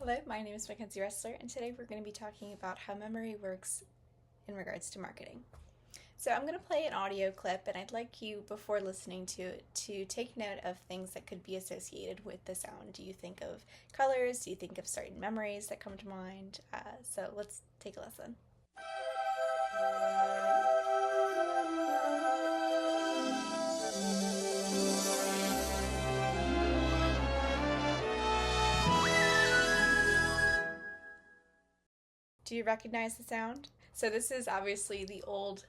Hello, my name is Mackenzie Ressler, and today we're going to be talking about how memory works in regards to marketing. So I'm going to play an audio clip, and I'd like you, before listening to it, to take note of things that could be associated with the sound. Do you think of colors? Do you think of certain memories that come to mind? So let's take a listen. Do you recognize the sound? So this is obviously the old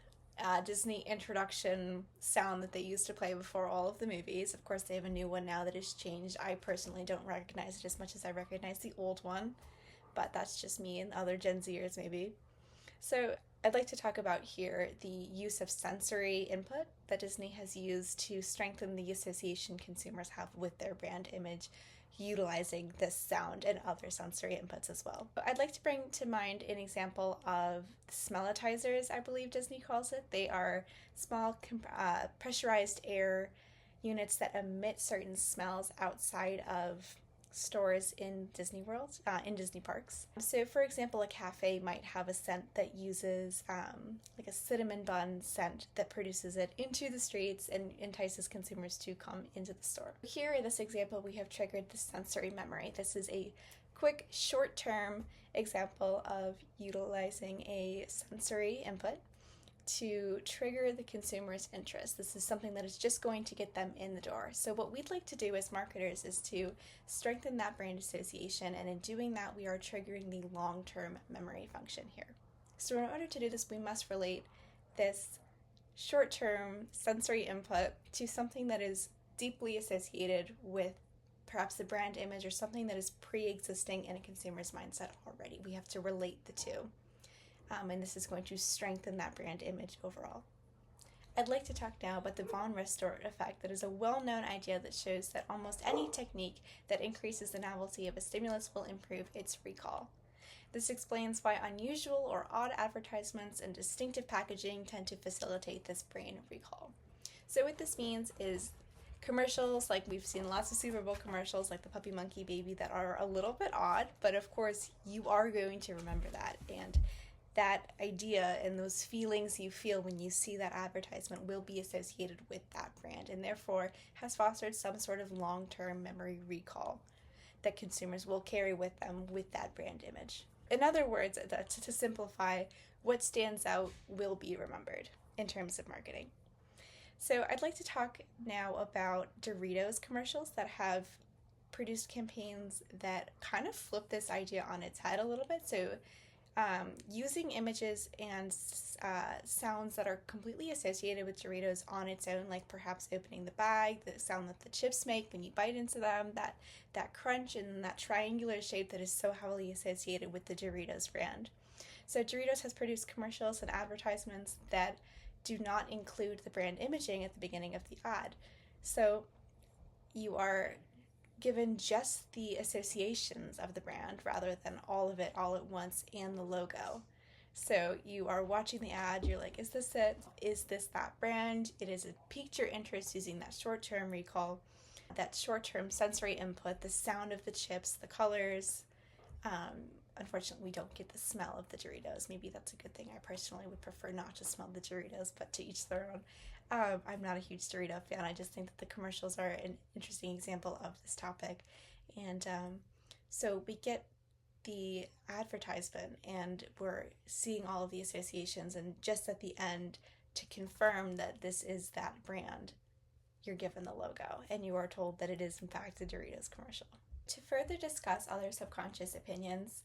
Disney introduction sound that they used to play before all of the movies. Of course, they have a new one now that has changed. I personally don't recognize it as much as I recognize the old one, but that's just me and other Gen Zers maybe. So I'd like to talk about here the use of sensory input that Disney has used to strengthen the association consumers have with their brand image, utilizing this sound and other sensory inputs as well. I'd like to bring to mind an example of smellitizers, I believe Disney calls it. They are small pressurized air units that emit certain smells outside of stores in Disney World, in Disney parks. So, for example, a cafe might have a scent that uses like a cinnamon bun scent that produces it into the streets and entices consumers to come into the store. Here in this example, we have triggered the sensory memory. This is a quick, short-term example of utilizing a sensory input to trigger the consumer's interest. This is something that is just going to get them in the door. So what we'd like to do as marketers is to strengthen that brand association, and in doing that, we are triggering the long-term memory function here. So in order to do this, we must relate this short-term sensory input to something that is deeply associated with perhaps the brand image or something that is pre-existing in a consumer's mindset already. We have to relate the two. And this is going to strengthen that brand image overall. I'd like to talk now about the von Restort effect. That is a well-known idea that shows that almost any technique that increases the novelty of a stimulus will improve its recall. This explains why unusual or odd advertisements and distinctive packaging tend to facilitate this brand recall. So what this means is commercials, like we've seen lots of Super Bowl commercials like the Puppy Monkey Baby that are a little bit odd, but of course you are going to remember that, and that idea and those feelings you feel when you see that advertisement will be associated with that brand, and therefore has fostered some sort of long-term memory recall that consumers will carry with them with that brand image. In other words, to simplify, what stands out will be remembered in terms of marketing. So I'd like to talk now about Doritos commercials that have produced campaigns that kind of flip this idea on its head a little bit. So using images and sounds that are completely associated with Doritos on its own, like perhaps opening the bag, the sound that the chips make when you bite into them, that crunch and that triangular shape that is so heavily associated with the Doritos brand. So Doritos has produced commercials and advertisements that do not include the brand imaging at the beginning of the ad. So you are given just the associations of the brand rather than all of it all at once and the logo. So you are watching the ad, you're like, is this it? Is this that brand? It has piqued your interest using that short-term recall, that short-term sensory input, the sound of the chips, the colors. Unfortunately, we don't get the smell of the Doritos. Maybe that's a good thing. I personally would prefer not to smell the Doritos, but to each their own. I'm not a huge Dorito fan. I just think that the commercials are an interesting example of this topic. And so we get the advertisement and we're seeing all of the associations, and just at the end, to confirm that this is that brand, you're given the logo and you are told that it is in fact a Doritos commercial. To further discuss other subconscious opinions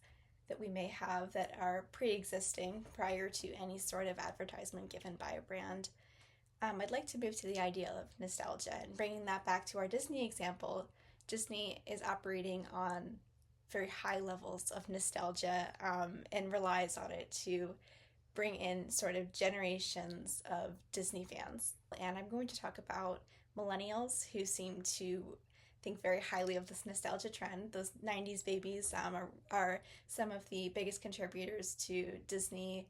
that we may have that are pre-existing prior to any sort of advertisement given by a brand, I'd like to move to the idea of nostalgia, and bringing that back to our Disney example. Disney is operating on very high levels of nostalgia and relies on it to bring in sort of generations of Disney fans. And I'm going to talk about millennials who seem to think very highly of this nostalgia trend. Those 90s babies are some of the biggest contributors to Disney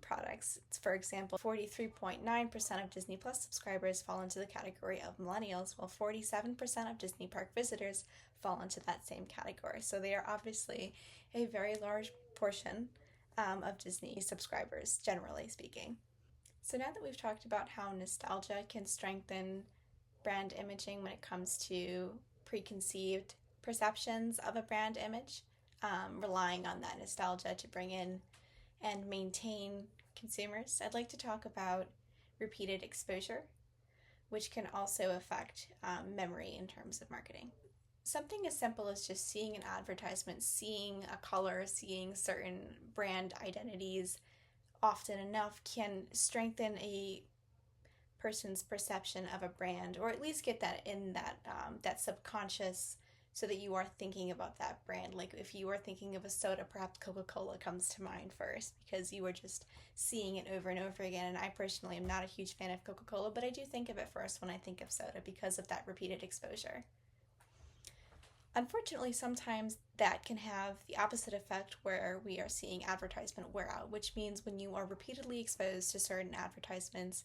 products. For example, 43.9% of Disney Plus subscribers fall into the category of millennials, while 47% of Disney Park visitors fall into that same category. So they are obviously a very large portion of Disney subscribers, generally speaking. So now that we've talked about how nostalgia can strengthen brand imaging when it comes to preconceived perceptions of a brand image, relying on that nostalgia to bring in and maintain consumers, I'd like to talk about repeated exposure, which can also affect memory in terms of marketing. Something as simple as just seeing an advertisement, seeing a color, seeing certain brand identities often enough can strengthen a person's perception of a brand, or at least get that in that subconscious, so that you are thinking about that brand. Like if you are thinking of a soda, perhaps Coca-Cola comes to mind first because you were just seeing it over and over again. And I personally am not a huge fan of Coca-Cola, but I do think of it first when I think of soda because of that repeated exposure. Unfortunately, sometimes that can have the opposite effect where we are seeing advertisement wear out, which means when you are repeatedly exposed to certain advertisements,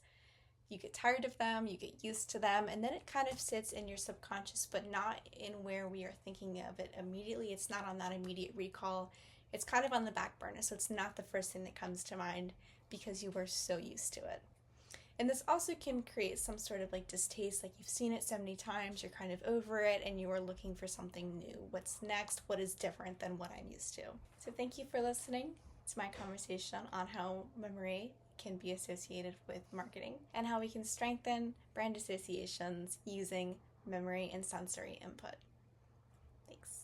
you get tired of them, you get used to them, and then it kind of sits in your subconscious, but not in where we are thinking of it immediately. It's not on that immediate recall. It's kind of on the back burner, so it's not the first thing that comes to mind because you were so used to it. And this also can create some sort of like distaste, like you've seen it so many times, you're kind of over it, and you are looking for something new. What's next? What is different than what I'm used to? So thank you for listening to my conversation on how memory can be associated with marketing and how we can strengthen brand associations using memory and sensory input. Thanks.